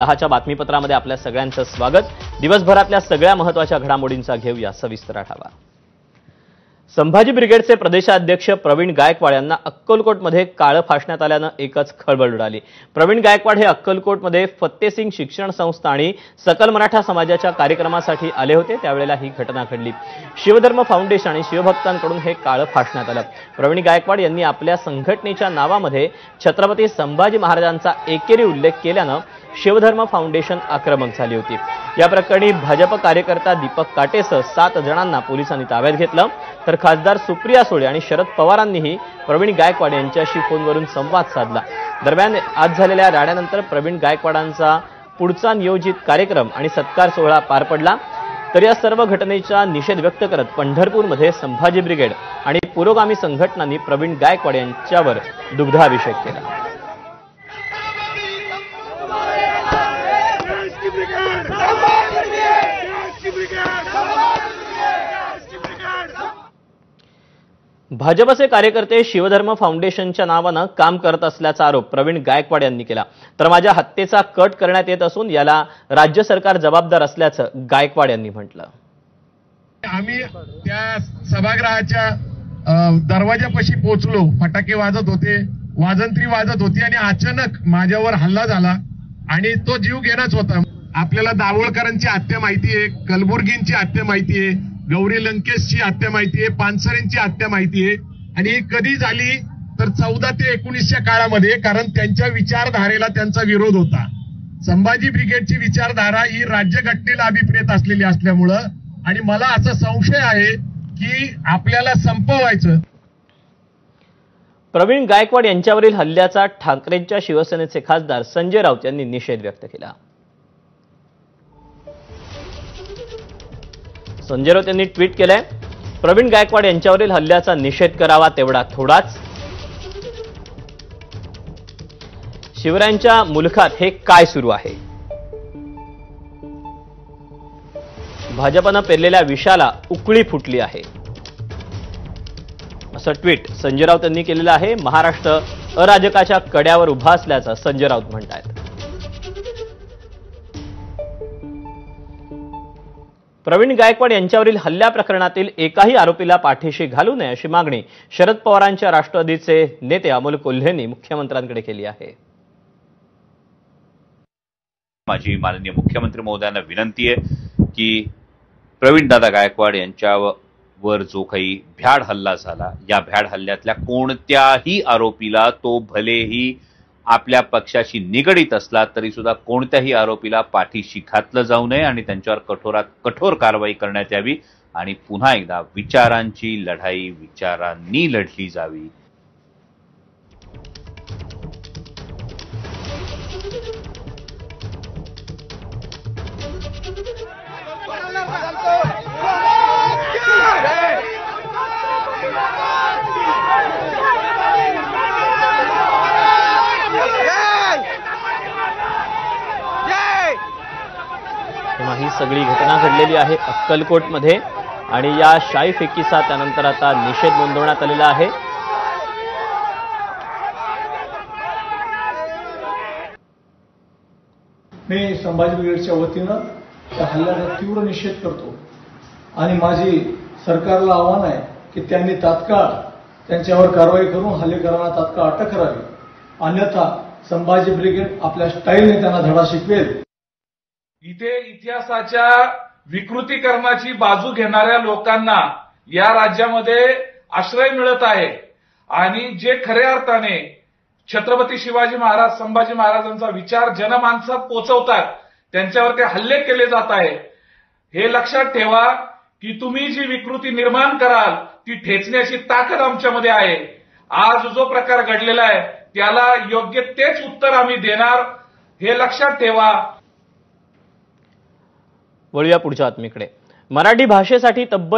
10च्या बातमीपत्रामध्ये आपल्या सगळ्यांचं स्वागत। दिवसभरातल्या सगळ्या महत्त्वाच्या घडामोडींचा घेऊया सविस्तर आढावा। संभाजी ब्रिगेडचे प्रदेशाध्यक्ष प्रवीण गायकवाड यांना अक्कलकोटमध्ये काळं फासण्यात आल्यानं एकच खळबळ उडाली। प्रवीण गायकवाड हे अक्कलकोटमध्ये फत्तेसिंग शिक्षण संस्था आणि सकल मराठा समाजाच्या कार्यक्रमासाठी आले होते, त्यावेळेला ही घटना घडली। शिवधर्म फाउंडेशन आणि शिवभक्तांकडून हे काळं फासण्यात आलं। प्रवीण गायकवाड यांनी आपल्या संघटनेच्या नावामध्ये छत्रपती संभाजी महाराजांचा एकेरी उल्लेख केल्यानं शिवधर्म फाउंडेशन आक्रमक झाली होती। या प्रकरणी भाजप कार्यकर्ता दीपक काटेसह 7 जणांना पोलिसांनी ताब्यात घेतलं, तर खासदार सुप्रिया सुळे आणि शरद पवारांनीही प्रवीण गायकवाड यांच्याशी फोनवरून संवाद साधला। दरम्यान आज झालेल्या राड्यानंतर प्रवीण गायकवाडांचा पुढचा नियोजित कार्यक्रम आणि सत्कार सोहळा पार पडला। तर या सर्व घटनेचा निषेध व्यक्त करत पंढरपूरमध्ये संभाजी ब्रिगेड आणि पुरोगामी संघटनांनी प्रवीण गायकवाड यांच्यावर दुग्धाभिषेक केला। भाजपचे कार्यकर्ते शिवधर्म फाउंडेशनच्या नावानं काम करत असल्याचा आरोप प्रवीण गायकवाड यांनी केला। तर माझ्या हत्येचा कट करण्यात येत असून याला राज्य सरकार जबाबदार असल्याचं गायकवाड यांनी म्हटलं। आम्ही त्या सभागृहाच्या दरवाजापाशी पोहोचलो, फटाके वाजत होते, वाजंत्री वाजत होती आणि अचानक माझ्यावर हल्ला झाला आणि तो जीव घेणारच होता। आपल्याला दाभोळकरांची हत्या माहिती आहे, कलबुर्गींची हत्या माहिती आहे, गौरी लंकेशची हत्या माहिती आहे, पानसरेंची हत्या माहिती आहे आणि ही कधी झाली तर 14 ते 19च्या काळामध्ये, कारण त्यांच्या विचारधारेला त्यांचा विरोध होता। संभाजी ब्रिगेडची विचारधारा ही राज्यघटनेला अभिप्रेत असलेली असल्यामुळं आणि मला असा संशय आहे की आपल्याला संपवायचं। प्रवीण गायकवाड यांच्यावरील हल्ल्याचा ठाकरेंच्या शिवसेनेचे खासदार संजय राऊत यांनी निषेध व्यक्त केला। संजय राऊत यांनी ट्विट केलंय, प्रवीण गायकवाड यांच्यावरील हल्ल्याचा निषेध करावा तेवढा थोडाच। शिवरायांच्या मुलखात हे काय सुरू आहे? भाजपनं पेरलेल्या विषाला उकळी फुटली आहे, असं ट्विट संजय राऊत यांनी केलेलं आहे। महाराष्ट्र अराजकाच्या कड्यावर उभा असल्याचं संजय राऊत म्हणतात। प्रवीण गायकवाड यांच्यावरील हल्ल्या प्रकरणातील एकाही आरोपीला पाठीशी घालू नये अशी मागणी शरद पवारांच्या राष्ट्रवादीचे नेते अमोल कोल्हेंनी मुख्यमंत्र्यांकडे केली आहे। माझी माननीय मुख्यमंत्री महोदयांना विनंती आहे की प्रवीण दादा गायकवाड यांच्यावर जो काही भ्याड हल्ला झाला, या भ्याड हल्ल्यातल्या कोणत्याही आरोपीला, तो भलेही आपल्या पक्षाशी निगडीत असला तरी सुद्धा कोणत्याही आरोपीला पाठीशी घातलं जाऊ नये आणि त्यांच्यावर कठोरात कठोर कारवाई करण्यात यावी आणि पुन्हा एकदा विचारांची लढाई विचारांनी लढली जावी। ही सगळी घटना घडलेली आहे अक्कलकोटमध्ये आणि या शाई फेकीचा त्यानंतर आता निषेध नोंदवण्यात आलेला आहे। मी संभाजी ब्रिगेडच्या वतीनं त्या हल्ल्याचा तीव्र निषेध करतो आणि माझी सरकारला आव्हान आहे की त्यांनी तात्काळ त्यांच्यावर कारवाई करून हल्लेकरांना तात्काळ अटक करावी, अन्यथा संभाजी ब्रिगेड आपल्या स्टाईलने त्यांना धडा शिकवेल। इथे इतिहासाच्या विकृतीकरणाची बाजू घेणाऱ्या लोकांना या राज्यामध्ये आश्रय मिळत आहे आणि जे खऱ्या अर्थाने छत्रपती शिवाजी महाराज, संभाजी महाराजांचा विचार जनमानसात पोहोचवतात, त्यांच्यावर ते हल्ले केले जात आहे। हे लक्षात ठेवा की तुम्ही जी विकृती निर्माण कराल ती ठेचण्याची ताकद आमच्यामध्ये आहे। आज जो प्रकार घडलेला आहे त्याला योग्य तेच उत्तर आम्ही देणार, हे लक्षात ठेवा। वळूया पुढच्या बातमीकडे। मराठी भाषेसाठी तब्बल